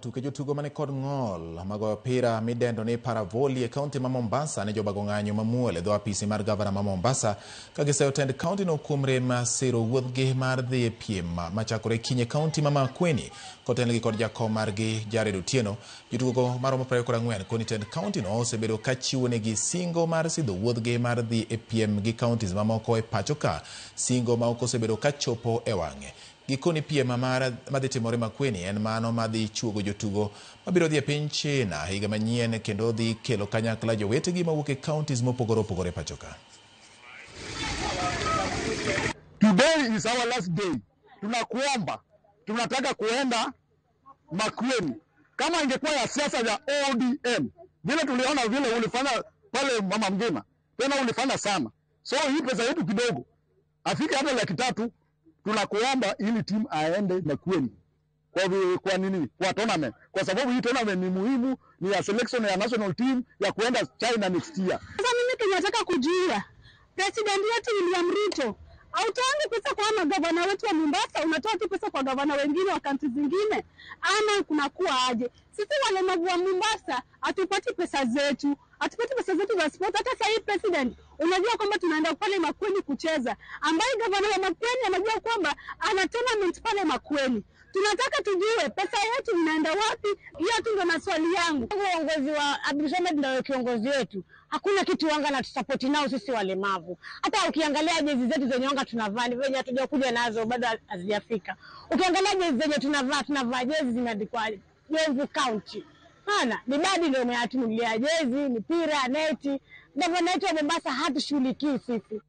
tuke jotugo mane kod ng'ol mago opira midendo ni Paravoli e kaunti ma Mombasa ne jobago ng'anyo mamuol e dho apisi mar gavana ma Mombasa ka giseyo tend kaunti no kuom rem siro wuodhgi mar dhi e piem machakore kiny e kaunti ma Makueni kotengi kod jakom margi Jared Otieno. Jotugo maromo 24 koni tend kaunti no osebedo ka chiwo negi singo mar sidho wuodhgi mar dhi e piem gi kauntis mamoko e pacho ka, singo ma ok osebedo ka chopo e wang'e. Gikoni piem madhi timore Makueni en mano madhi chuogo jotugo mabiro dhi e piny China higa manyien kendo dhi kelo kanyakla jowetegi mawuok e counties mopogore opogore pacho ka. Today is our last day. Tunakuomba, tunataka kuenda Makueni. Kama ingekuwa ya siasa ya ODM, vile tuliona vile ulifanya pale Mama Mgina, tena ulifanya sana. So hii pesa yetu kidogo, afike hata 300,000, tunakuomba ili timu aende Makueni. Kwa nini? Kwa tournament. Kwa sababu hii tournament ni muhimu, ni ya selection ya national team ya kuenda China next year. Sasa mimi tunataka kujua president wetu William Ruto autoange pesa kwa magavana wetu wa Mombasa, unatoa tu pesa kwa gavana wengine wa kaunti zingine, ama kunakuwa aje? Sisi walemavu wa Mombasa hatupati pesa zetu, za sport. Hata sasa hii president unajua kwamba tunaenda pale Makueni kucheza, ambaye gavana wa Makueni anajua kwamba ana tournament pale Makueni. Tunataka tujue pesa yetu inaenda wapi. Hiyo tu ndio maswali yangu. Uongozi wa Abdulswamad ndio kiongozi wetu. Hakuna kitu wanga na tusupport nao sisi walemavu. Hata ukiangalia jezi zetu zenye wanga tunavaa ni venye hatujakuja nazo bado hazijafika. Ukiangalia jezi zenye tunavaa jezi zimeandikwa Jomvu County. Hana, ni badi ndio umeatunulia jezi, mipira, neti. Gavana wetu wa Mombasa hatushughulikii sisi.